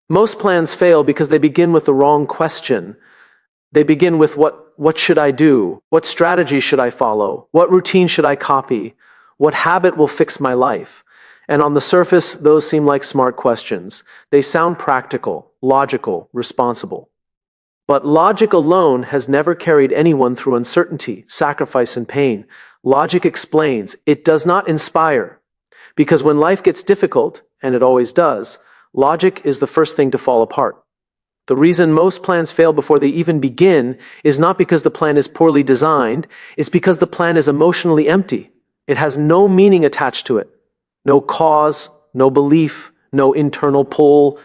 Most plans fail because they begin with the wrong question. They begin with what should I do? What strategy should I follow? What routine should I copy? What habit will fix my life? And on the surface, those seem like smart questions. They sound practical, logical, responsible. But logic alone has never carried anyone through uncertainty, sacrifice, and pain. Logic explains, it does not inspire. Because when life gets difficult, and it always does, logic is the first thing to fall apart. The reason most plans fail before they even begin is not because the plan is poorly designed, it's because the plan is emotionally empty. It has no meaning attached to it. No cause, no belief, no internal pull.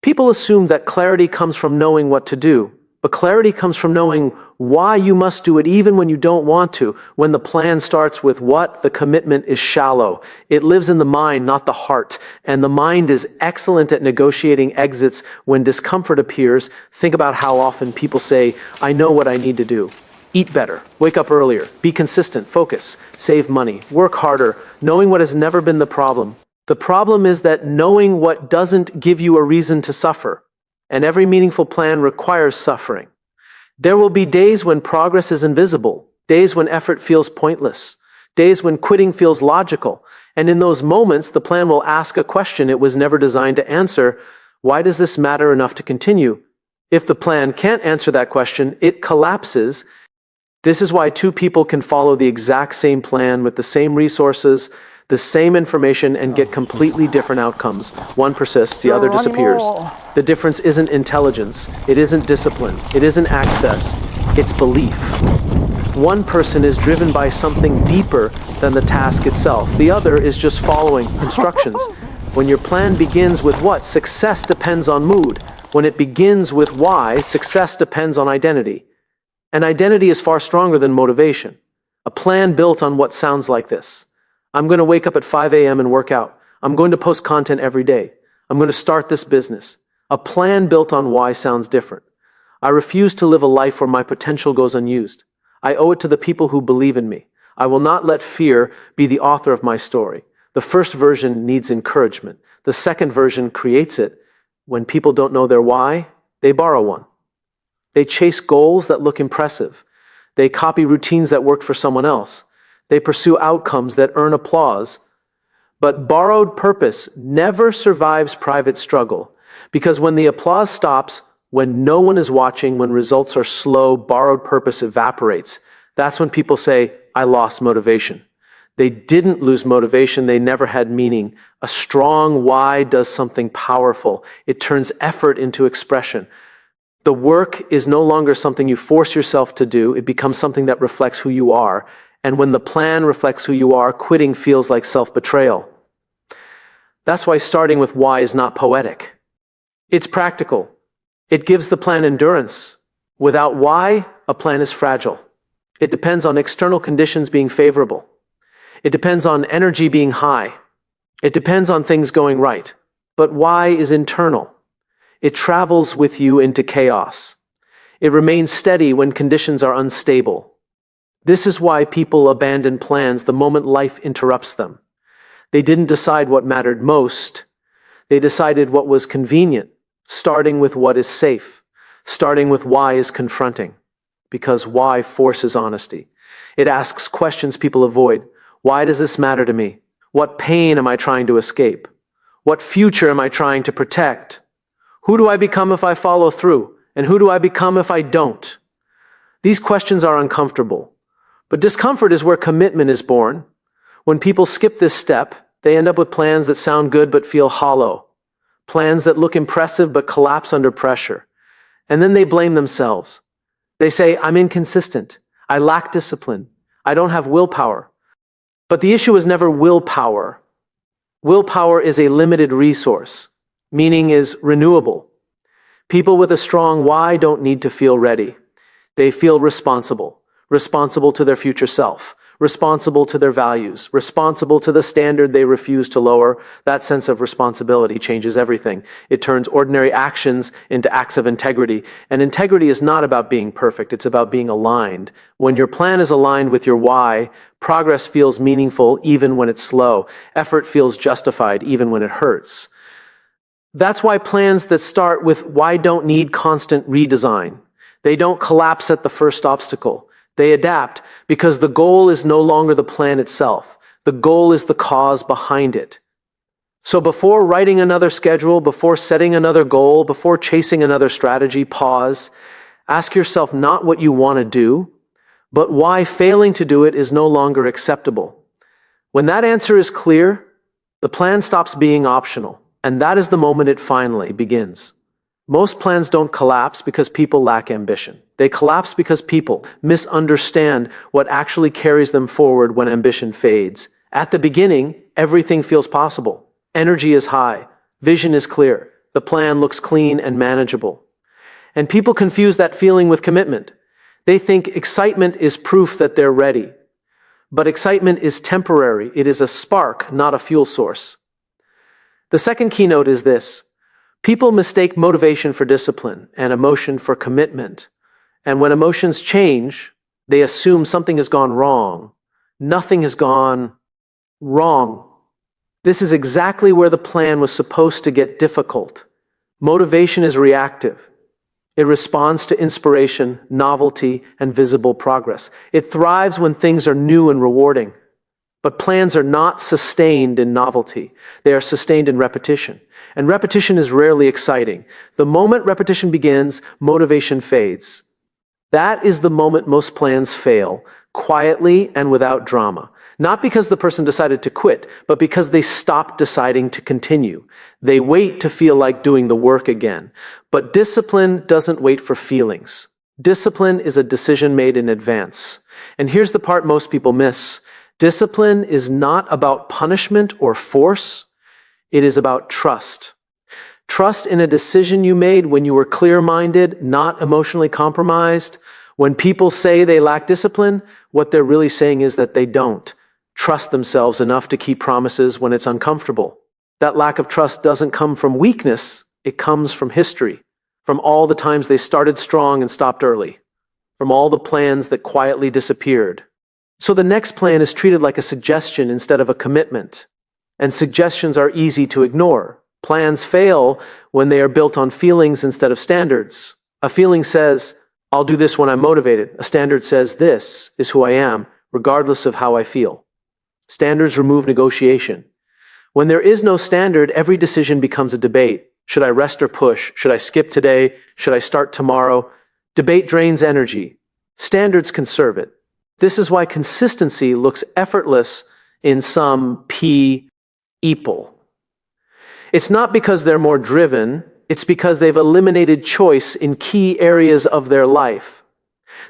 People assume that clarity comes from knowing what to do, but clarity comes from knowing why you must do it even when you don't want to. When the plan starts with what, the commitment is shallow. It lives in the mind, not the heart. And the mind is excellent at negotiating exits when discomfort appears. Think about how often people say, I know what I need to do. Eat better, wake up earlier, be consistent, focus, save money, work harder, knowing what has never been the problem. The problem is that knowing what doesn't give you a reason to suffer. And every meaningful plan requires suffering. There will be days when progress is invisible, days when effort feels pointless, days when quitting feels logical. And in those moments, the plan will ask a question it was never designed to answer. Why does this matter enough to continue? If the plan can't answer that question, it collapses. This is why two people can follow the exact same plan with the same resources, the same information, and get completely different outcomes. One persists, the other disappears. The difference isn't intelligence, it isn't discipline, it isn't access, it's belief. One person is driven by something deeper than the task itself. The other is just following instructions. When your plan begins with what, success depends on mood. When it begins with why, success depends on identity. And identity is far stronger than motivation. A plan built on what sounds like this. I'm going to wake up at 5 a.m. and work out. I'm going to post content every day. I'm going to start this business. A plan built on why sounds different. I refuse to live a life where my potential goes unused. I owe it to the people who believe in me. I will not let fear be the author of my story. The first version needs encouragement. The second version creates it. When people don't know their why, they borrow one. They chase goals that look impressive. They copy routines that worked for someone else. They pursue outcomes that earn applause. But borrowed purpose never survives private struggle, because when the applause stops, when no one is watching, when results are slow, borrowed purpose evaporates. That's when people say, I lost motivation. They didn't lose motivation, they never had meaning. A strong why does something powerful. It turns effort into expression. The work is no longer something you force yourself to do, it becomes something that reflects who you are. And when the plan reflects who you are, quitting feels like self-betrayal. That's why starting with why is not poetic. It's practical. It gives the plan endurance. Without why, a plan is fragile. It depends on external conditions being favorable. It depends on energy being high. It depends on things going right. But why is internal. It travels with you into chaos. It remains steady when conditions are unstable. This is why people abandon plans the moment life interrupts them. They didn't decide what mattered most. They decided what was convenient, starting with what is safe, starting with why is confronting, because why forces honesty. It asks questions people avoid. Why does this matter to me? What pain am I trying to escape? What future am I trying to protect? Who do I become if I follow through? And who do I become if I don't? These questions are uncomfortable. But discomfort is where commitment is born. When people skip this step, they end up with plans that sound good but feel hollow. Plans that look impressive but collapse under pressure. And then they blame themselves. They say, I'm inconsistent. I lack discipline. I don't have willpower. But the issue is never willpower. Willpower is a limited resource. Meaning is renewable. People with a strong why don't need to feel ready. They feel responsible. Responsible to their future self, responsible to their values, responsible to the standard they refuse to lower. That sense of responsibility changes everything. It turns ordinary actions into acts of integrity. And integrity is not about being perfect, it's about being aligned. When your plan is aligned with your why, progress feels meaningful even when it's slow. Effort feels justified even when it hurts. That's why plans that start with why don't need constant redesign. They don't collapse at the first obstacle. They adapt because the goal is no longer the plan itself. The goal is the cause behind it. So before writing another schedule, before setting another goal, before chasing another strategy, pause. Ask yourself not what you want to do, but why failing to do it is no longer acceptable. When that answer is clear, the plan stops being optional, and that is the moment it finally begins. Most plans don't collapse because people lack ambition. They collapse because people misunderstand what actually carries them forward when ambition fades. At the beginning, everything feels possible. Energy is high. Vision is clear. The plan looks clean and manageable. And people confuse that feeling with commitment. They think excitement is proof that they're ready. But excitement is temporary. It is a spark, not a fuel source. The second keynote is this. People mistake motivation for discipline and emotion for commitment. And when emotions change, they assume something has gone wrong. Nothing has gone wrong. This is exactly where the plan was supposed to get difficult. Motivation is reactive. It responds to inspiration, novelty, and visible progress. It thrives when things are new and rewarding. But plans are not sustained in novelty. They are sustained in repetition. And repetition is rarely exciting. The moment repetition begins, motivation fades. That is the moment most plans fail, quietly and without drama. Not because the person decided to quit, but because they stopped deciding to continue. They wait to feel like doing the work again. But discipline doesn't wait for feelings. Discipline is a decision made in advance. And here's the part most people miss. Discipline is not about punishment or force. It is about trust. Trust in a decision you made when you were clear-minded, not emotionally compromised. When people say they lack discipline, what they're really saying is that they don't trust themselves enough to keep promises when it's uncomfortable. That lack of trust doesn't come from weakness. It comes from history, from all the times they started strong and stopped early, from all the plans that quietly disappeared. So the next plan is treated like a suggestion instead of a commitment. And suggestions are easy to ignore. Plans fail when they are built on feelings instead of standards. A feeling says, I'll do this when I'm motivated. A standard says, this is who I am, regardless of how I feel. Standards remove negotiation. When there is no standard, every decision becomes a debate. Should I rest or push? Should I skip today? Should I start tomorrow? Debate drains energy. Standards conserve it. This is why consistency looks effortless in some people. It's not because they're more driven, it's because they've eliminated choice in key areas of their life.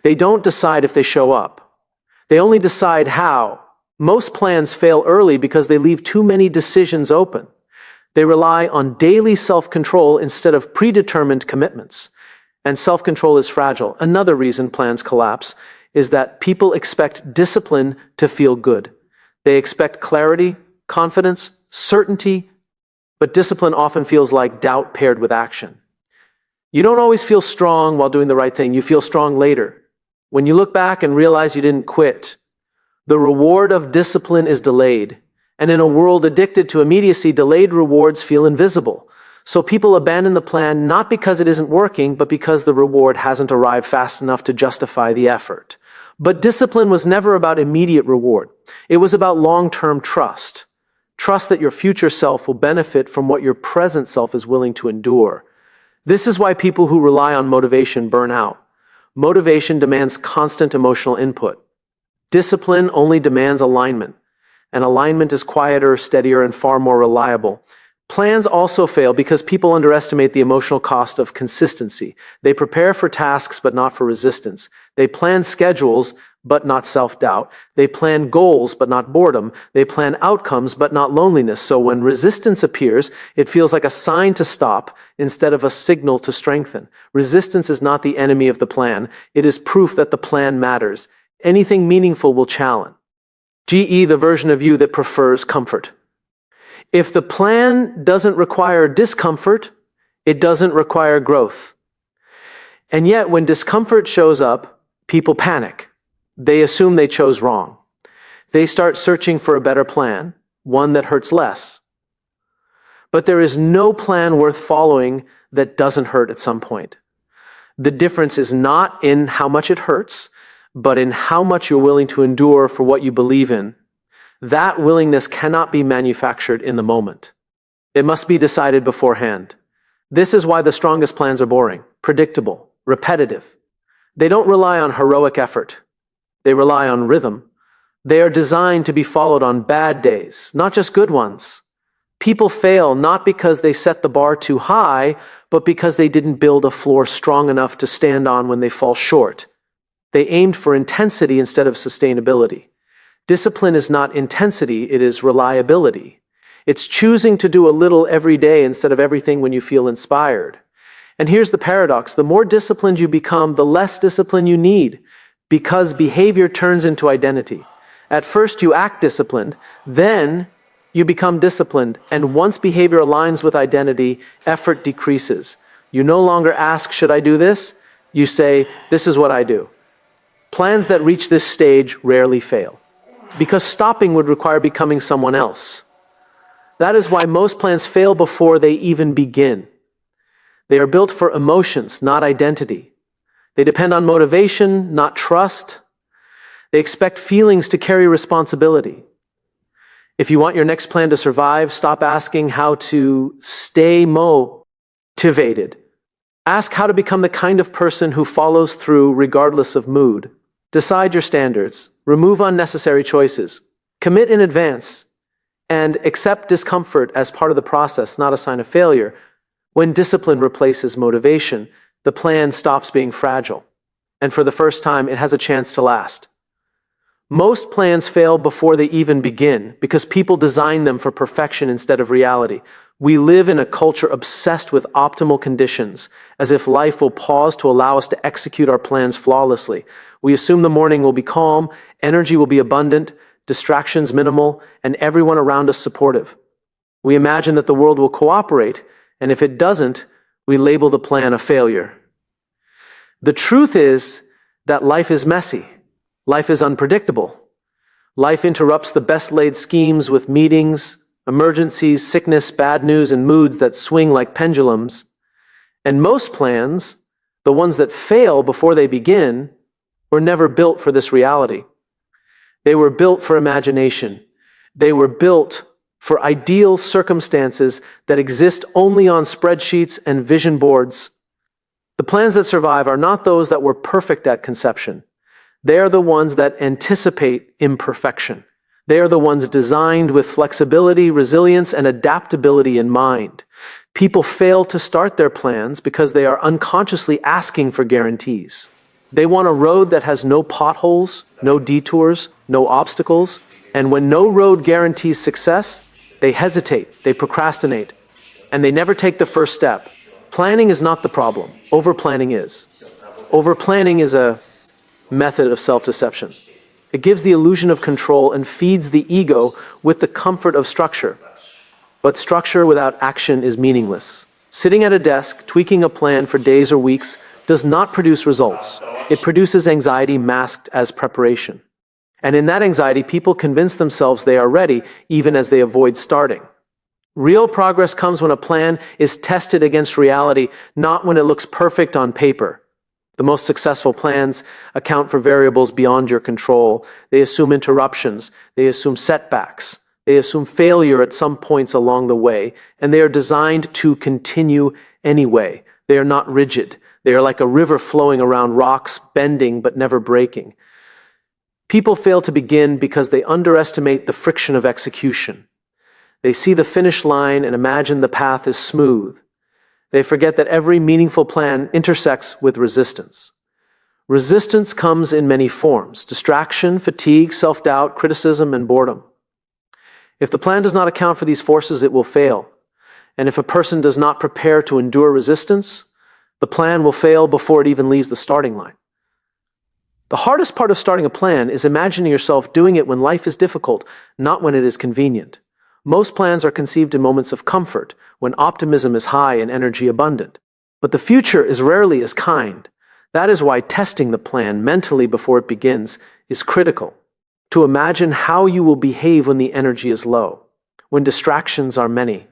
They don't decide if they show up. They only decide how. Most plans fail early because they leave too many decisions open. They rely on daily self-control instead of predetermined commitments. And self-control is fragile. Another reason plans collapse is that people expect discipline to feel good. They expect clarity, confidence, certainty, but discipline often feels like doubt paired with action. You don't always feel strong while doing the right thing. You feel strong later, when you look back and realize you didn't quit. The reward of discipline is delayed. And in a world addicted to immediacy, delayed rewards feel invisible. So people abandon the plan not because it isn't working, but because the reward hasn't arrived fast enough to justify the effort. But discipline was never about immediate reward. It was about long-term trust. Trust that your future self will benefit from what your present self is willing to endure. This is why people who rely on motivation burn out. Motivation demands constant emotional input. Discipline only demands alignment. And alignment is quieter, steadier, and far more reliable. Plans also fail because people underestimate the emotional cost of consistency. They prepare for tasks but not for resistance. They plan schedules but not self-doubt. They plan goals but not boredom. They plan outcomes but not loneliness. So when resistance appears, it feels like a sign to stop instead of a signal to strengthen. Resistance is not the enemy of the plan. It is proof that the plan matters. Anything meaningful will challenge. GE, the version of you that prefers comfort. If the plan doesn't require discomfort, it doesn't require growth. And yet, when discomfort shows up, people panic. They assume they chose wrong. They start searching for a better plan, one that hurts less. But there is no plan worth following that doesn't hurt at some point. The difference is not in how much it hurts, but in how much you're willing to endure for what you believe in. That willingness cannot be manufactured in the moment. It must be decided beforehand. This is why the strongest plans are boring, predictable, repetitive. They don't rely on heroic effort. They rely on rhythm. They are designed to be followed on bad days, not just good ones. People fail not because they set the bar too high, but because they didn't build a floor strong enough to stand on when they fall short. They aimed for intensity instead of sustainability. Discipline is not intensity, it is reliability. It's choosing to do a little every day instead of everything when you feel inspired. And here's the paradox: the more disciplined you become, the less discipline you need, because behavior turns into identity. At first you act disciplined, then you become disciplined, and once behavior aligns with identity, effort decreases. You no longer ask, should I do this? You say, this is what I do. Plans that reach this stage rarely fail, because stopping would require becoming someone else. That is why most plans fail before they even begin. They are built for emotions, not identity. They depend on motivation, not trust. They expect feelings to carry responsibility. If you want your next plan to survive, stop asking how to stay motivated. Ask how to become the kind of person who follows through regardless of mood. Decide your standards. Remove unnecessary choices. Commit in advance. And accept discomfort as part of the process, not a sign of failure. When discipline replaces motivation, the plan stops being fragile. And for the first time, it has a chance to last. Most plans fail before they even begin because people design them for perfection instead of reality. We live in a culture obsessed with optimal conditions, as if life will pause to allow us to execute our plans flawlessly. We assume the morning will be calm, energy will be abundant, distractions minimal, and everyone around us supportive. We imagine that the world will cooperate, and if it doesn't, we label the plan a failure. The truth is that life is messy. Life is unpredictable. Life interrupts the best-laid schemes with meetings, emergencies, sickness, bad news, and moods that swing like pendulums. And most plans, the ones that fail before they begin, were never built for this reality. They were built for imagination. They were built for ideal circumstances that exist only on spreadsheets and vision boards. The plans that survive are not those that were perfect at conception. They are the ones that anticipate imperfection. They are the ones designed with flexibility, resilience, and adaptability in mind. People fail to start their plans because they are unconsciously asking for guarantees. They want a road that has no potholes, no detours, no obstacles, and when no road guarantees success, they hesitate, they procrastinate, and they never take the first step. Planning is not the problem. Over-planning is. Over-planning is a method of self-deception. It gives the illusion of control and feeds the ego with the comfort of structure. But structure without action is meaningless. Sitting at a desk, tweaking a plan for days or weeks, does not produce results. It produces anxiety masked as preparation. And in that anxiety, people convince themselves they are ready, even as they avoid starting. Real progress comes when a plan is tested against reality, not when it looks perfect on paper. The most successful plans account for variables beyond your control. They assume interruptions. They assume setbacks. They assume failure at some points along the way, and they are designed to continue anyway. They are not rigid. They are like a river flowing around rocks, bending but never breaking. People fail to begin because they underestimate the friction of execution. They see the finish line and imagine the path is smooth. They forget that every meaningful plan intersects with resistance. Resistance comes in many forms: distraction, fatigue, self-doubt, criticism, and boredom. If the plan does not account for these forces, it will fail. And if a person does not prepare to endure resistance, the plan will fail before it even leaves the starting line. The hardest part of starting a plan is imagining yourself doing it when life is difficult, not when it is convenient. Most plans are conceived in moments of comfort, when optimism is high and energy abundant. But the future is rarely as kind. That is why testing the plan mentally before it begins is critical. To imagine how you will behave when the energy is low, when distractions are many,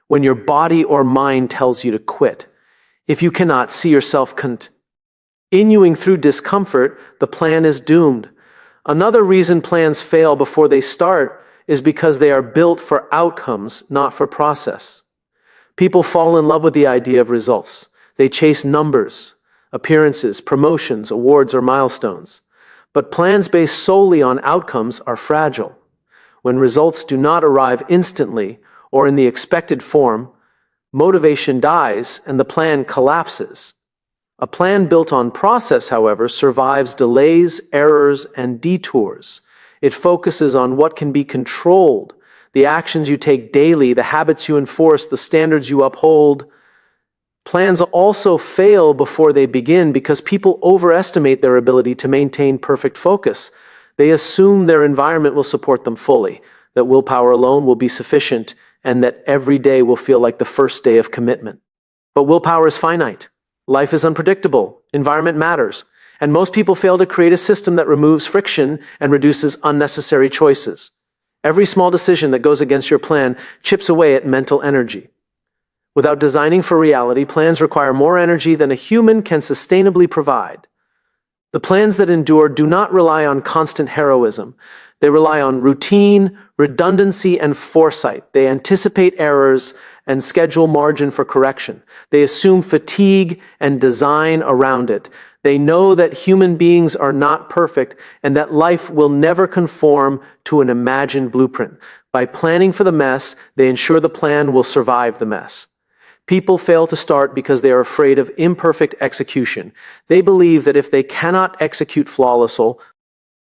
when your body or mind tells you to quit. If you cannot see yourself continuing through discomfort, the plan is doomed. Another reason plans fail before they start is because they are built for outcomes, not for process. People fall in love with the idea of results. They chase numbers, appearances, promotions, awards, or milestones. But plans based solely on outcomes are fragile. When results do not arrive instantly or in the expected form, motivation dies and the plan collapses. A plan built on process, however, survives delays, errors, and detours. It focuses on what can be controlled, the actions you take daily, the habits you enforce, the standards you uphold. Plans also fail before they begin because people overestimate their ability to maintain perfect focus. They assume their environment will support them fully, that willpower alone will be sufficient, and that every day will feel like the first day of commitment. But willpower is finite. Life is unpredictable. Environment matters. And most people fail to create a system that removes friction and reduces unnecessary choices. Every small decision that goes against your plan chips away at mental energy. Without designing for reality, plans require more energy than a human can sustainably provide. The plans that endure do not rely on constant heroism. They rely on routine, redundancy, and foresight. They anticipate errors and schedule margin for correction. They assume fatigue and design around it. They know that human beings are not perfect and that life will never conform to an imagined blueprint. By planning for the mess, they ensure the plan will survive the mess. People fail to start because they are afraid of imperfect execution. They believe that if they cannot execute flawlessly,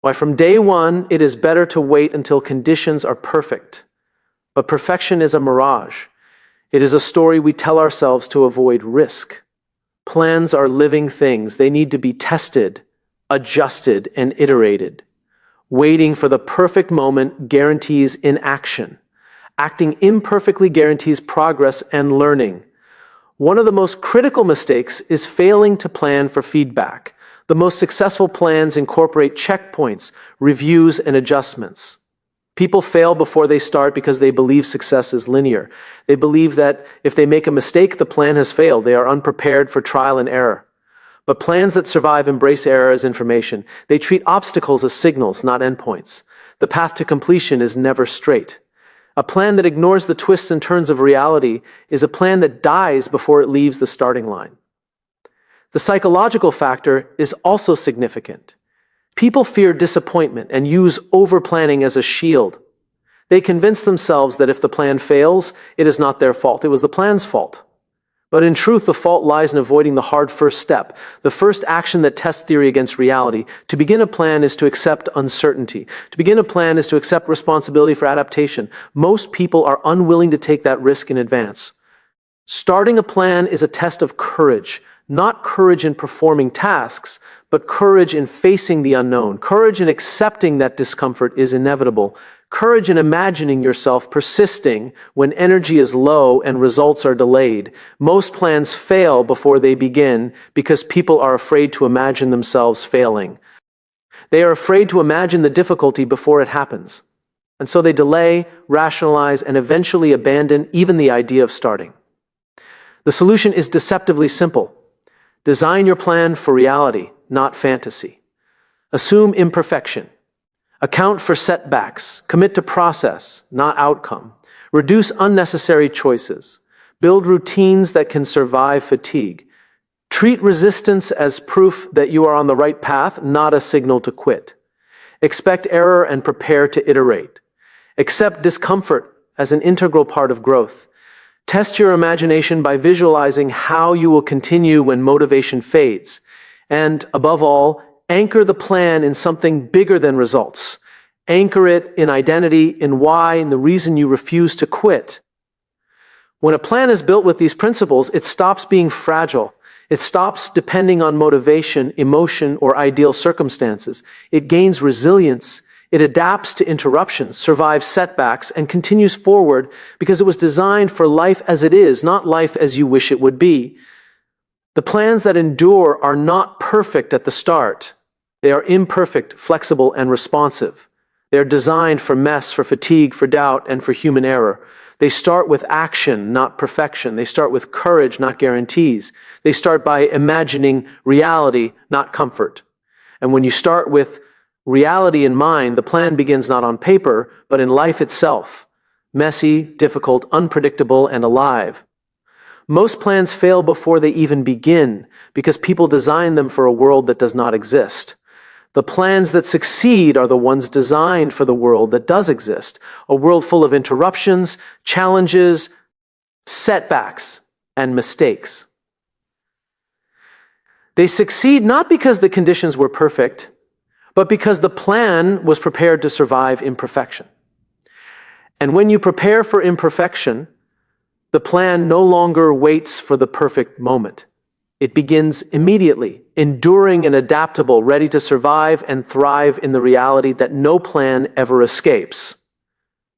why from day one it is better to wait until conditions are perfect. But perfection is a mirage. It is a story we tell ourselves to avoid risk. Plans are living things. They need to be tested, adjusted, and iterated. Waiting for the perfect moment guarantees inaction. Acting imperfectly guarantees progress and learning. One of the most critical mistakes is failing to plan for feedback. The most successful plans incorporate checkpoints, reviews, and adjustments. People fail before they start because they believe success is linear. They believe that if they make a mistake, the plan has failed. They are unprepared for trial and error. But plans that survive embrace error as information. They treat obstacles as signals, not endpoints. The path to completion is never straight. A plan that ignores the twists and turns of reality is a plan that dies before it leaves the starting line. The psychological factor is also significant. People fear disappointment and use over-planning as a shield. They convince themselves that if the plan fails, it is not their fault. It was the plan's fault. But in truth, the fault lies in avoiding the hard first step, the first action that tests theory against reality. To begin a plan is to accept uncertainty. To begin a plan is to accept responsibility for adaptation. Most people are unwilling to take that risk in advance. Starting a plan is a test of courage, not courage in performing tasks, but courage in facing the unknown, courage in accepting that discomfort is inevitable, courage in imagining yourself persisting when energy is low and results are delayed. Most plans fail before they begin because people are afraid to imagine themselves failing. They are afraid to imagine the difficulty before it happens. And so they delay, rationalize, and eventually abandon even the idea of starting. The solution is deceptively simple. Design your plan for reality, not fantasy. Assume imperfection. Account for setbacks. Commit to process, not outcome. Reduce unnecessary choices. Build routines that can survive fatigue. Treat resistance as proof that you are on the right path, not a signal to quit. Expect error and prepare to iterate. Accept discomfort as an integral part of growth. Test your imagination by visualizing how you will continue when motivation fades. And, above all, anchor the plan in something bigger than results. Anchor it in identity, in why, and the reason you refuse to quit. When a plan is built with these principles, it stops being fragile. It stops depending on motivation, emotion, or ideal circumstances. It gains resilience. It adapts to interruptions, survives setbacks, and continues forward because it was designed for life as it is, not life as you wish it would be. The plans that endure are not perfect at the start. They are imperfect, flexible, and responsive. They are designed for mess, for fatigue, for doubt, and for human error. They start with action, not perfection. They start with courage, not guarantees. They start by imagining reality, not comfort. And when you start with reality in mind, the plan begins not on paper, but in life itself. Messy, difficult, unpredictable, and alive. Most plans fail before they even begin because people design them for a world that does not exist. The plans that succeed are the ones designed for the world that does exist, a world full of interruptions, challenges, setbacks, and mistakes. They succeed not because the conditions were perfect, but because the plan was prepared to survive imperfection. And when you prepare for imperfection, the plan no longer waits for the perfect moment. It begins immediately, enduring and adaptable, ready to survive and thrive in the reality that no plan ever escapes.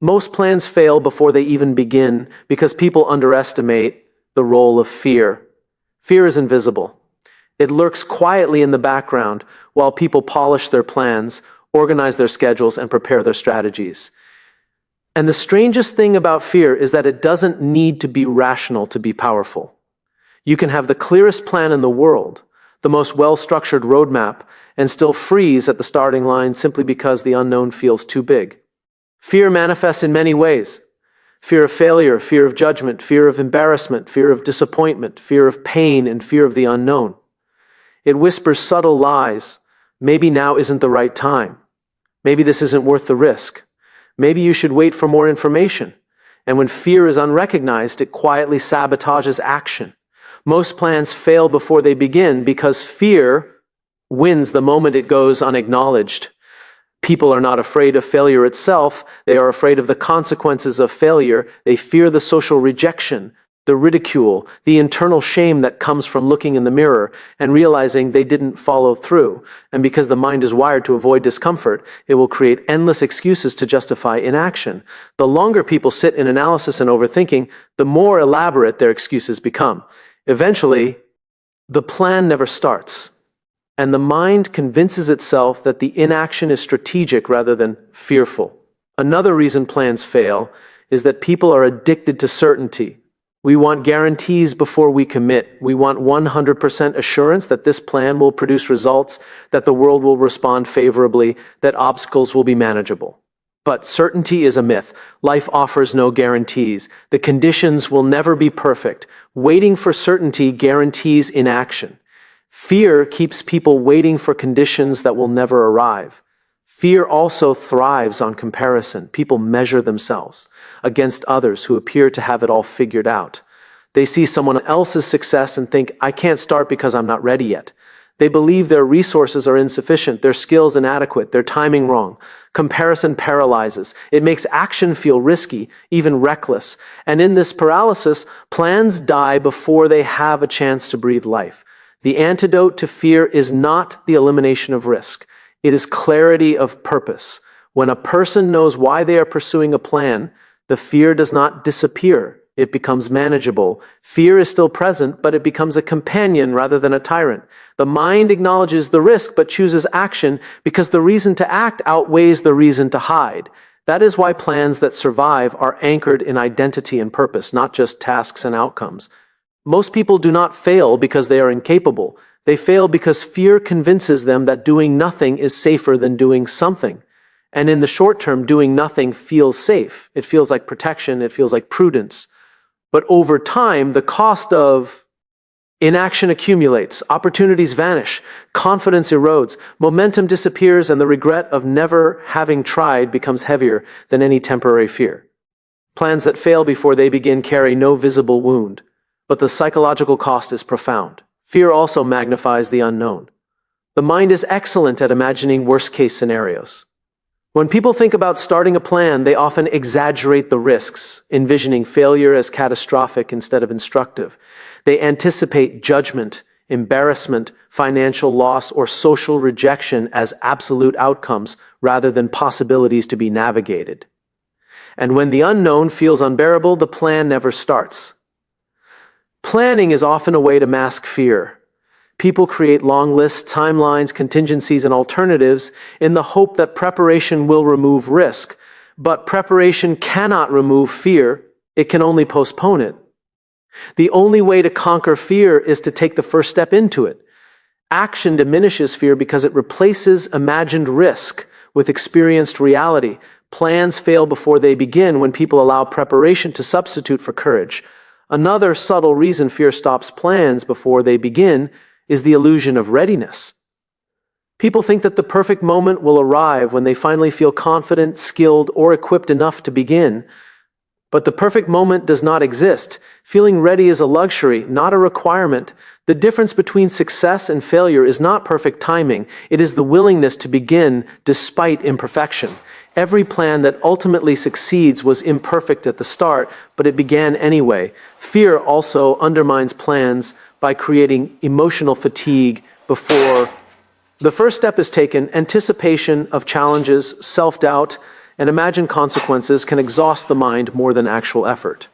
Most plans fail before they even begin because people underestimate the role of fear. Fear is invisible. It lurks quietly in the background while people polish their plans, organize their schedules, and prepare their strategies. And the strangest thing about fear is that it doesn't need to be rational to be powerful. You can have the clearest plan in the world, the most well-structured roadmap, and still freeze at the starting line simply because the unknown feels too big. Fear manifests in many ways. Fear of failure, fear of judgment, fear of embarrassment, fear of disappointment, fear of pain, and fear of the unknown. It whispers subtle lies. Maybe now isn't the right time. Maybe this isn't worth the risk. Maybe you should wait for more information. And when fear is unrecognized, it quietly sabotages action. Most plans fail before they begin because fear wins the moment it goes unacknowledged. People are not afraid of failure itself. They are afraid of the consequences of failure. They fear the social rejection, the ridicule, the internal shame that comes from looking in the mirror and realizing they didn't follow through. And because the mind is wired to avoid discomfort, it will create endless excuses to justify inaction. The longer people sit in analysis and overthinking, the more elaborate their excuses become. Eventually, the plan never starts, and the mind convinces itself that the inaction is strategic rather than fearful. Another reason plans fail is that people are addicted to certainty. We want guarantees before we commit. We want 100% assurance that this plan will produce results, that the world will respond favorably, that obstacles will be manageable. But certainty is a myth. Life offers no guarantees. The conditions will never be perfect. Waiting for certainty guarantees inaction. Fear keeps people waiting for conditions that will never arrive. Fear also thrives on comparison. People measure themselves against others who appear to have it all figured out. They see someone else's success and think, I can't start because I'm not ready yet. They believe their resources are insufficient, their skills inadequate, their timing wrong. Comparison paralyzes. It makes action feel risky, even reckless. And in this paralysis, plans die before they have a chance to breathe life. The antidote to fear is not the elimination of risk. It is clarity of purpose. When a person knows why they are pursuing a plan, the fear does not disappear. It becomes manageable. Fear is still present, but it becomes a companion rather than a tyrant. The mind acknowledges the risk but chooses action because the reason to act outweighs the reason to hide. That is why plans that survive are anchored in identity and purpose, not just tasks and outcomes. Most people do not fail because they are incapable. They fail because fear convinces them that doing nothing is safer than doing something. And in the short term, doing nothing feels safe. It feels like protection. It feels like prudence. But over time, the cost of inaction accumulates, opportunities vanish, confidence erodes, momentum disappears, and the regret of never having tried becomes heavier than any temporary fear. Plans that fail before they begin carry no visible wound, but the psychological cost is profound. Fear also magnifies the unknown. The mind is excellent at imagining worst-case scenarios. When people think about starting a plan, they often exaggerate the risks, envisioning failure as catastrophic instead of instructive. They anticipate judgment, embarrassment, financial loss, or social rejection as absolute outcomes rather than possibilities to be navigated. And when the unknown feels unbearable, the plan never starts. Planning is often a way to mask fear. People create long lists, timelines, contingencies, and alternatives in the hope that preparation will remove risk. But preparation cannot remove fear. it can only postpone it. The only way to conquer fear is to take the first step into it. Action diminishes fear because it replaces imagined risk with experienced reality. Plans fail before they begin when people allow preparation to substitute for courage. Another subtle reason fear stops plans before they begin is the illusion of readiness. People think that the perfect moment will arrive when they finally feel confident, skilled, or equipped enough to begin. But the perfect moment does not exist. Feeling ready is a luxury, not a requirement. The difference between success and failure is not perfect timing. It is the willingness to begin despite imperfection. Every plan that ultimately succeeds was imperfect at the start, but it began anyway. Fear also undermines plans by creating emotional fatigue before the first step is taken. Anticipation of challenges, self-doubt, and imagined consequences can exhaust the mind more than actual effort.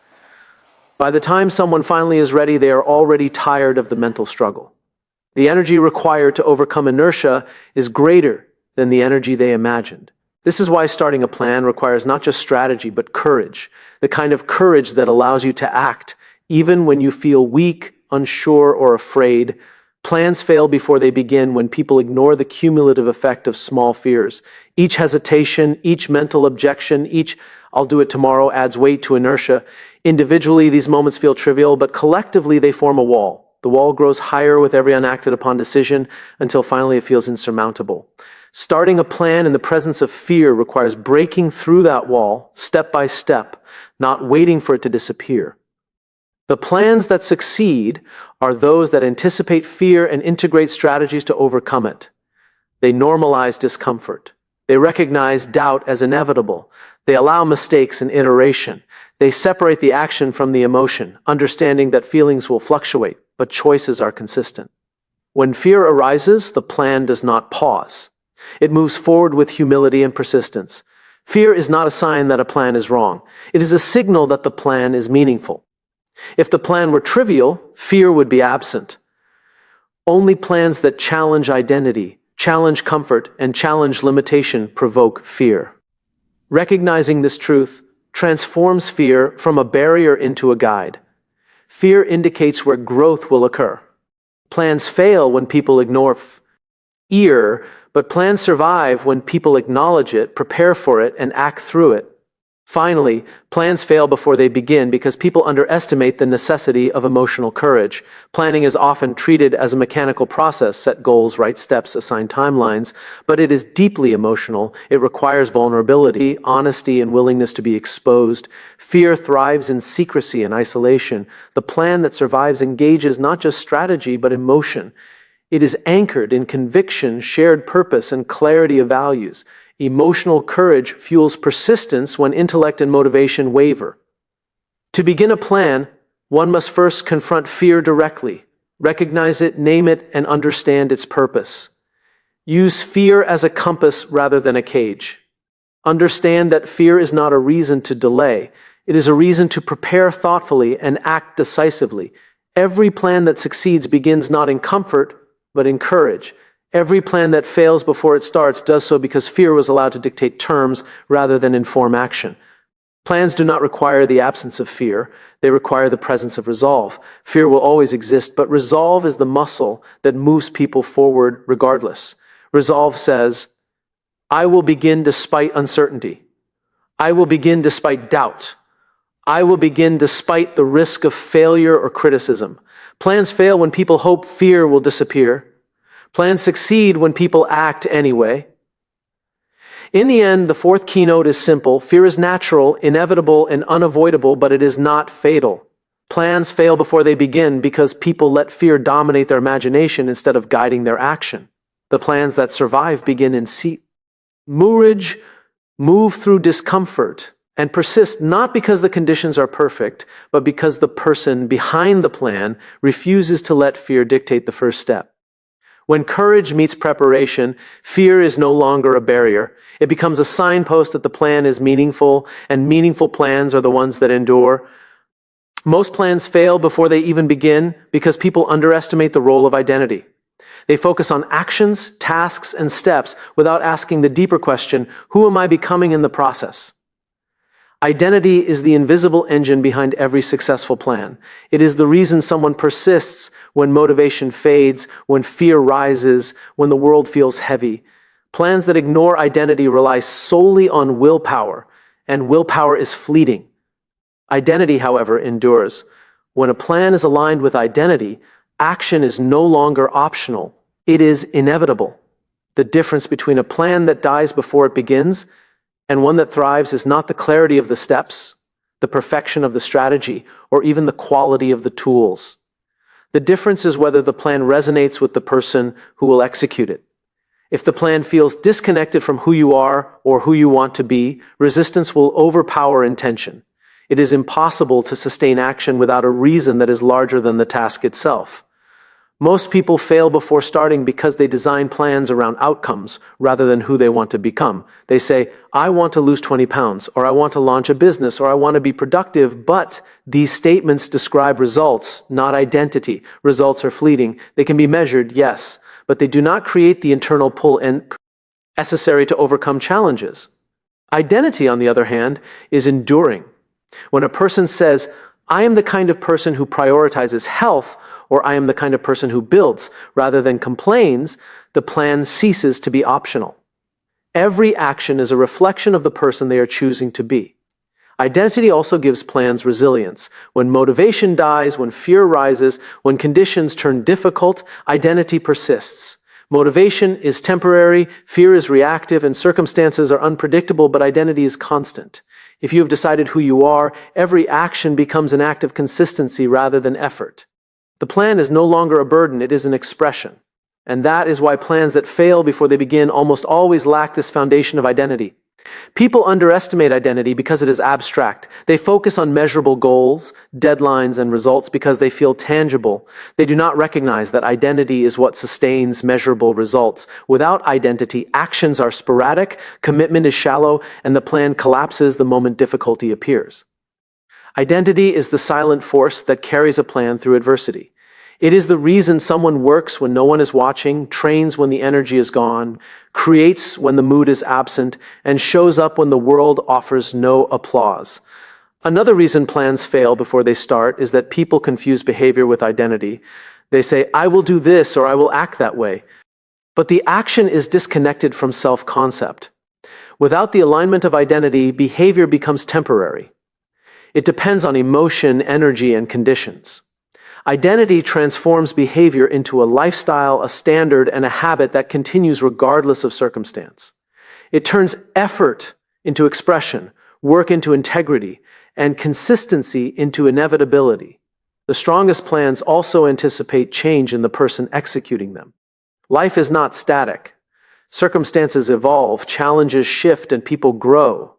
By the time someone finally is ready, they are already tired of the mental struggle. The energy required to overcome inertia is greater than the energy they imagined. This is why starting a plan requires not just strategy, but courage, the kind of courage that allows you to act, even when you feel weak, unsure, or afraid. Plans fail before they begin when people ignore the cumulative effect of small fears. Each hesitation, each mental objection, each "I'll do it tomorrow" adds weight to inertia. Individually, these moments feel trivial, but collectively they form a wall. The wall grows higher with every unacted upon decision until finally it feels insurmountable. Starting a plan in the presence of fear requires breaking through that wall step by step, not waiting for it to disappear. The plans that succeed are those that anticipate fear and integrate strategies to overcome it. They normalize discomfort. They recognize doubt as inevitable. They allow mistakes and iteration. They separate the action from the emotion, understanding that feelings will fluctuate, but choices are consistent. When fear arises, the plan does not pause. It moves forward with humility and persistence. Fear is not a sign that a plan is wrong. It is a signal that the plan is meaningful. If the plan were trivial, fear would be absent. Only plans that challenge identity, challenge comfort, and challenge limitation provoke fear. Recognizing this truth transforms fear from a barrier into a guide. Fear indicates where growth will occur. Plans fail when people ignore fear, but plans survive when people acknowledge it, prepare for it, and act through it. Finally, plans fail before they begin because people underestimate the necessity of emotional courage. Planning is often treated as a mechanical process: set goals, write steps, assign timelines, but it is deeply emotional. It requires vulnerability, honesty, and willingness to be exposed. Fear thrives in secrecy and isolation. The plan that survives engages not just strategy, but emotion. It is anchored in conviction, shared purpose, and clarity of values. Emotional courage fuels persistence when intellect and motivation waver. To begin a plan, one must first confront fear directly, recognize it, name it, and understand its purpose. Use fear as a compass rather than a cage. Understand that fear is not a reason to delay. It is a reason to prepare thoughtfully and act decisively. Every plan that succeeds begins not in comfort, but in courage. Every plan that fails before it starts does so because fear was allowed to dictate terms rather than inform action. Plans do not require the absence of fear. They require the presence of resolve. Fear will always exist, but resolve is the muscle that moves people forward regardless. Resolve says, "I will begin despite uncertainty. I will begin despite doubt. I will begin despite the risk of failure or criticism." Plans fail when people hope fear will disappear. Plans succeed when people act anyway. In the end, the fourth keynote is simple. Fear is natural, inevitable, and unavoidable, but it is not fatal. Plans fail before they begin because people let fear dominate their imagination instead of guiding their action. The plans that survive begin in courage, move through discomfort, and persist not because the conditions are perfect, but because the person behind the plan refuses to let fear dictate the first step. When courage meets preparation, fear is no longer a barrier. It becomes a signpost that the plan is meaningful, and meaningful plans are the ones that endure. Most plans fail before they even begin because people underestimate the role of identity. They focus on actions, tasks, and steps without asking the deeper question, who am I becoming in the process? Identity is the invisible engine behind every successful plan. It is the reason someone persists when motivation fades, when fear rises, when the world feels heavy. Plans that ignore identity rely solely on willpower, and willpower is fleeting. Identity, however, endures. When a plan is aligned with identity, action is no longer optional. It is inevitable. The difference between a plan that dies before it begins and one that thrives is not the clarity of the steps, the perfection of the strategy, or even the quality of the tools. The difference is whether the plan resonates with the person who will execute it. If the plan feels disconnected from who you are or who you want to be, resistance will overpower intention. It is impossible to sustain action without a reason that is larger than the task itself. Most people fail before starting because they design plans around outcomes rather than who they want to become. They say, I want to lose 20 pounds, or I want to launch a business, or I want to be productive, but these statements describe results, not identity. Results are fleeting. They can be measured, yes, but they do not create the internal pull necessary to overcome challenges. Identity, on the other hand, is enduring. When a person says, I am the kind of person who prioritizes health, or I am the kind of person who builds, rather than complains, the plan ceases to be optional. Every action is a reflection of the person they are choosing to be. Identity also gives plans resilience. When motivation dies, when fear rises, when conditions turn difficult, identity persists. Motivation is temporary, fear is reactive, and circumstances are unpredictable, but identity is constant. If you have decided who you are, every action becomes an act of consistency rather than effort. The plan is no longer a burden, it is an expression. And that is why plans that fail before they begin almost always lack this foundation of identity. People underestimate identity because it is abstract. They focus on measurable goals, deadlines, and results because they feel tangible. They do not recognize that identity is what sustains measurable results. Without identity, actions are sporadic, commitment is shallow, and the plan collapses the moment difficulty appears. Identity is the silent force that carries a plan through adversity. It is the reason someone works when no one is watching, trains when the energy is gone, creates when the mood is absent, and shows up when the world offers no applause. Another reason plans fail before they start is that people confuse behavior with identity. They say, I will do this or I will act that way. But the action is disconnected from self-concept. Without the alignment of identity, behavior becomes temporary. It depends on emotion, energy, and conditions. Identity transforms behavior into a lifestyle, a standard, and a habit that continues regardless of circumstance. It turns effort into expression, work into integrity, and consistency into inevitability. The strongest plans also anticipate change in the person executing them. Life is not static. Circumstances evolve, challenges shift, and people grow.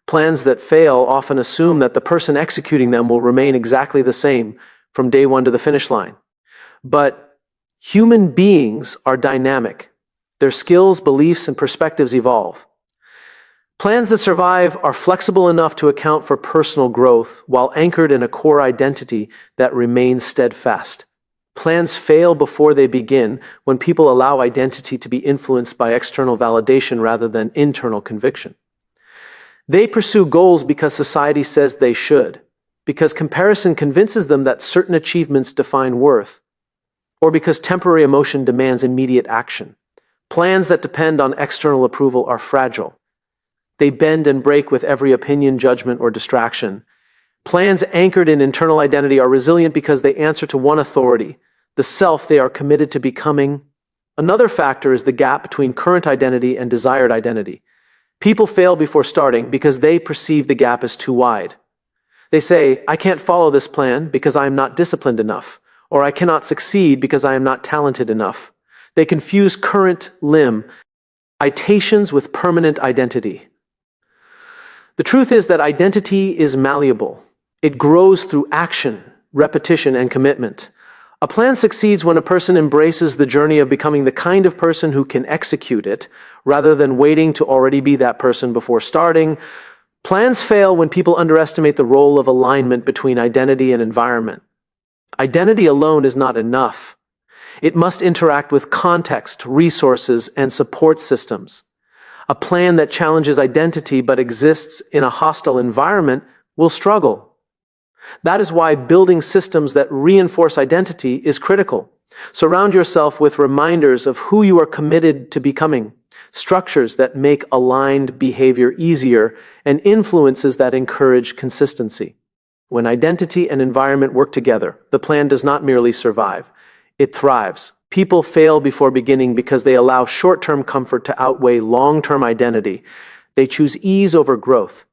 Plans that fail often assume that the person executing them will remain exactly the same from day one to the finish line. But human beings are dynamic. Their skills, beliefs, and perspectives evolve. Plans that survive are flexible enough to account for personal growth while anchored in a core identity that remains steadfast. Plans fail before they begin when people allow identity to be influenced by external validation rather than internal conviction. They pursue goals because society says they should, because comparison convinces them that certain achievements define worth, or because temporary emotion demands immediate action. Plans that depend on external approval are fragile. They bend and break with every opinion, judgment, or distraction. Plans anchored in internal identity are resilient because they answer to one authority, the self they are committed to becoming. Another factor is the gap between current identity and desired identity. People fail before starting because they perceive the gap as too wide. They say, I can't follow this plan because I am not disciplined enough, or I cannot succeed because I am not talented enough. They confuse current limitations with permanent identity. The truth is that identity is malleable. It grows through action, repetition, and commitment. A plan succeeds when a person embraces the journey of becoming the kind of person who can execute it, rather than waiting to already be that person before starting. Plans fail when people underestimate the role of alignment between identity and environment. Identity alone is not enough. It must interact with context, resources, and support systems. A plan that challenges identity but exists in a hostile environment will struggle. That is why building systems that reinforce identity is critical. Surround yourself with reminders of who you are committed to becoming, structures that make aligned behavior easier, and influences that encourage consistency. When identity and environment work together, the plan does not merely survive, it thrives. People fail before beginning because they allow short-term comfort to outweigh long-term identity. They choose ease over growth.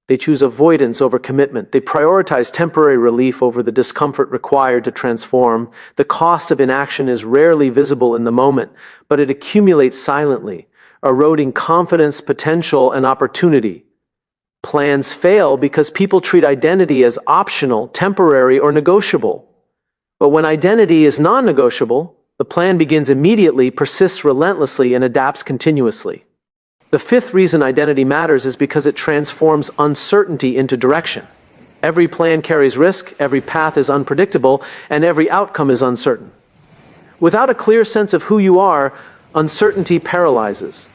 They choose avoidance over commitment. They prioritize temporary relief over the discomfort required to transform. The cost of inaction is rarely visible in the moment, but it accumulates silently, eroding confidence, potential, and opportunity. Plans fail because people treat identity as optional, temporary, or negotiable. But when identity is non-negotiable, the plan begins immediately, persists relentlessly, and adapts continuously. The fifth reason identity matters is because it transforms uncertainty into direction. Every plan carries risk, every path is unpredictable, and every outcome is uncertain. Without a clear sense of who you are, uncertainty paralyzes.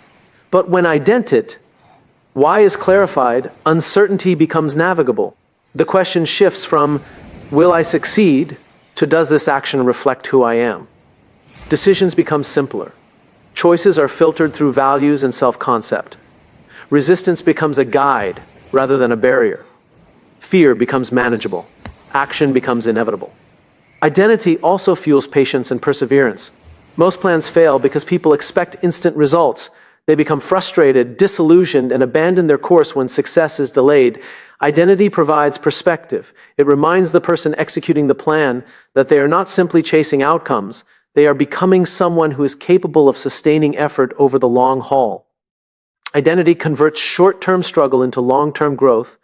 But when why is clarified, uncertainty becomes navigable. The question shifts from, will I succeed, to does this action reflect who I am? Decisions become simpler. Choices are filtered through values and self-concept. Resistance becomes a guide rather than a barrier. Fear becomes manageable. Action becomes inevitable. Identity also fuels patience and perseverance. Most plans fail because people expect instant results. They become frustrated, disillusioned, and abandon their course when success is delayed. Identity provides perspective. It reminds the person executing the plan that they are not simply chasing outcomes. They are becoming someone who is capable of sustaining effort over the long haul. Identity converts short-term struggle into long-term growth,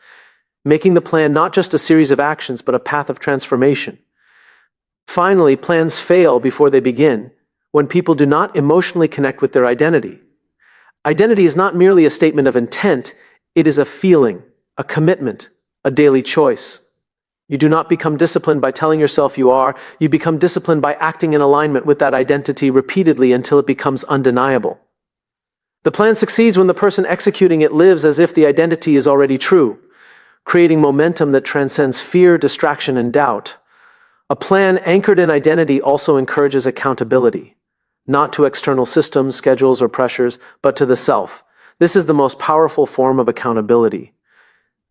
making the plan not just a series of actions, but a path of transformation. Finally, plans fail before they begin when people do not emotionally connect with their identity. Identity is not merely a statement of intent, it is a feeling, a commitment, a daily choice. You do not become disciplined by telling yourself you are, you become disciplined by acting in alignment with that identity repeatedly until it becomes undeniable. The plan succeeds when the person executing it lives as if the identity is already true, creating momentum that transcends fear, distraction, and doubt. A plan anchored in identity also encourages accountability, not to external systems, schedules, or pressures, but to the self. This is the most powerful form of accountability.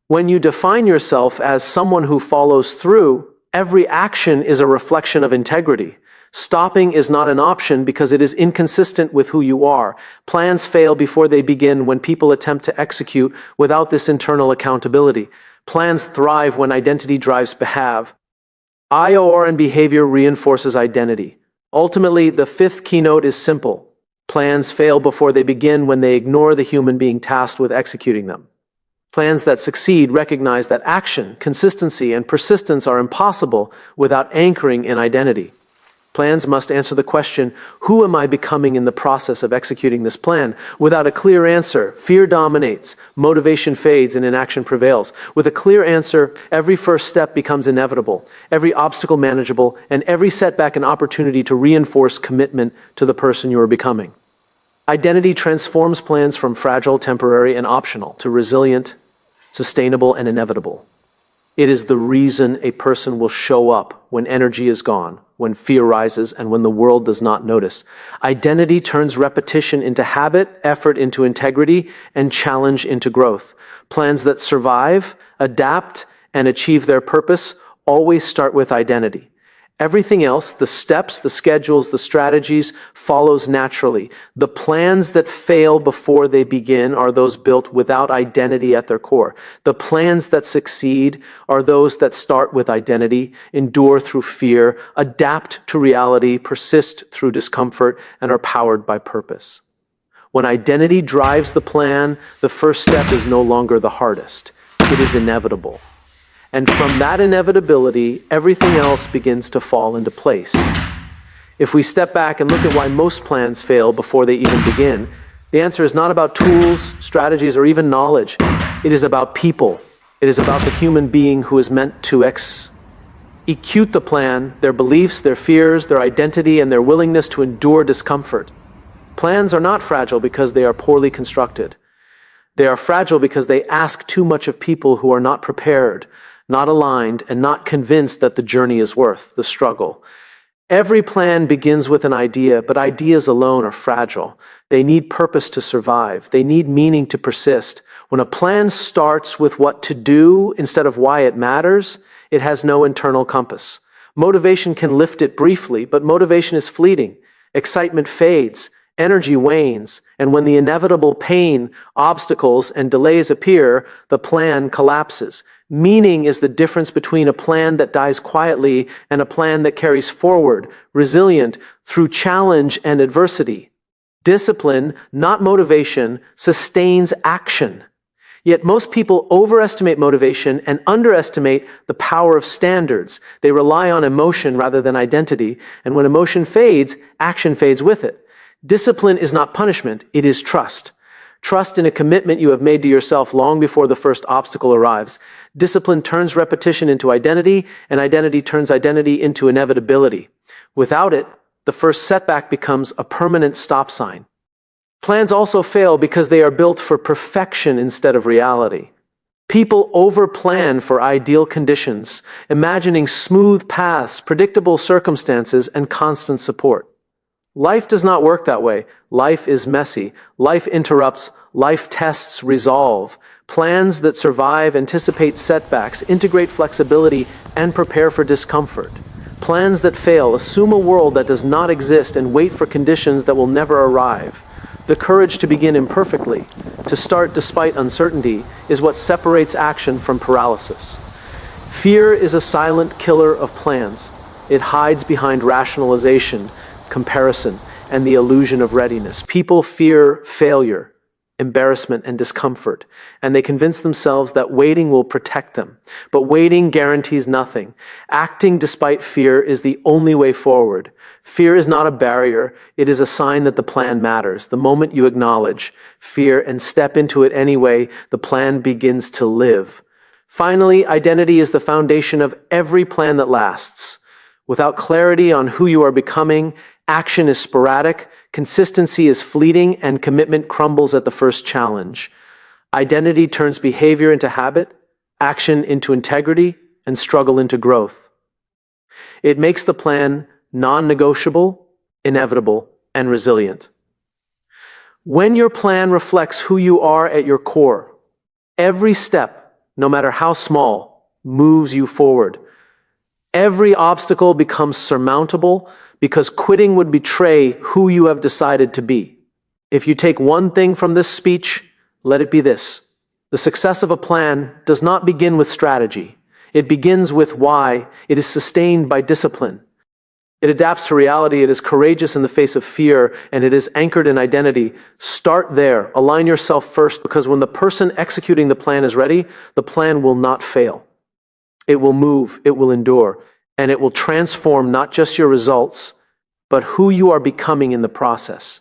When you define yourself as someone who follows through, every action is a reflection of integrity. Stopping is not an option because it is inconsistent with who you are. Plans fail before they begin when people attempt to execute without this internal accountability. Plans thrive when identity drives behavior. IOR and behavior reinforces identity. Ultimately, the fifth keynote is simple. Plans fail before they begin when they ignore the human being tasked with executing them. Plans that succeed recognize that action, consistency, and persistence are impossible without anchoring in identity. Plans must answer the question, who am I becoming in the process of executing this plan? Without a clear answer, fear dominates, motivation fades, and inaction prevails. With a clear answer, every first step becomes inevitable, every obstacle manageable, and every setback an opportunity to reinforce commitment to the person you are becoming. Identity transforms plans from fragile, temporary, and optional to resilient, sustainable, and inevitable. It is the reason a person will show up when energy is gone, when fear rises, and when the world does not notice. Identity turns repetition into habit, effort into integrity, and challenge into growth. Plans that survive, adapt, and achieve their purpose always start with identity. Everything else, the steps, the schedules, the strategies, follows naturally. The plans that fail before they begin are those built without identity at their core. The plans that succeed are those that start with identity, endure through fear, adapt to reality, persist through discomfort, and are powered by purpose. When identity drives the plan, the first step is no longer the hardest. It is inevitable. And from that inevitability, everything else begins to fall into place. If we step back and look at why most plans fail before they even begin, the answer is not about tools, strategies, or even knowledge. It is about people. It is about the human being who is meant to execute the plan, their beliefs, their fears, their identity, and their willingness to endure discomfort. Plans are not fragile because they are poorly constructed. They are fragile because they ask too much of people who are not prepared, not aligned, and not convinced that the journey is worth the struggle. Every plan begins with an idea, but ideas alone are fragile. They need purpose to survive. They need meaning to persist. When a plan starts with what to do instead of why it matters, it has no internal compass. Motivation can lift it briefly, but motivation is fleeting. Excitement fades, energy wanes, and when the inevitable pain, obstacles, and delays appear, the plan collapses. Meaning is the difference between a plan that dies quietly and a plan that carries forward, resilient, through challenge and adversity. Discipline, not motivation, sustains action. Yet most people overestimate motivation and underestimate the power of standards. They rely on emotion rather than identity, and when emotion fades, action fades with it. Discipline is not punishment, it is trust. Trust in a commitment you have made to yourself long before the first obstacle arrives. Discipline turns repetition into identity, and identity turns identity into inevitability. Without it, the first setback becomes a permanent stop sign. Plans also fail because they are built for perfection instead of reality. People overplan for ideal conditions, imagining smooth paths, predictable circumstances, and constant support. Life does not work that way. Life is messy. Life interrupts. Life tests resolve. Plans that survive anticipate setbacks, integrate flexibility, and prepare for discomfort. Plans that fail assume a world that does not exist and wait for conditions that will never arrive. The courage to begin imperfectly, to start despite uncertainty, is what separates action from paralysis. Fear is a silent killer of plans. It hides behind rationalization, comparison, and the illusion of readiness. People fear failure, embarrassment, and discomfort, and they convince themselves that waiting will protect them. But waiting guarantees nothing. Acting despite fear is the only way forward. Fear is not a barrier, it is a sign that the plan matters. The moment you acknowledge fear and step into it anyway, the plan begins to live. Finally, identity is the foundation of every plan that lasts. Without clarity on who you are becoming, action is sporadic, consistency is fleeting, and commitment crumbles at the first challenge. Identity turns behavior into habit, action into integrity, and struggle into growth. It makes the plan non-negotiable, inevitable, and resilient. When your plan reflects who you are at your core, every step, no matter how small, moves you forward. Every obstacle becomes surmountable because quitting would betray who you have decided to be. If you take one thing from this speech, let it be this. The success of a plan does not begin with strategy. It begins with why. It is sustained by discipline. It adapts to reality. It is courageous in the face of fear, and it is anchored in identity. Start there. Align yourself first, because when the person executing the plan is ready, the plan will not fail. It will move, it will endure, and it will transform not just your results, but who you are becoming in the process.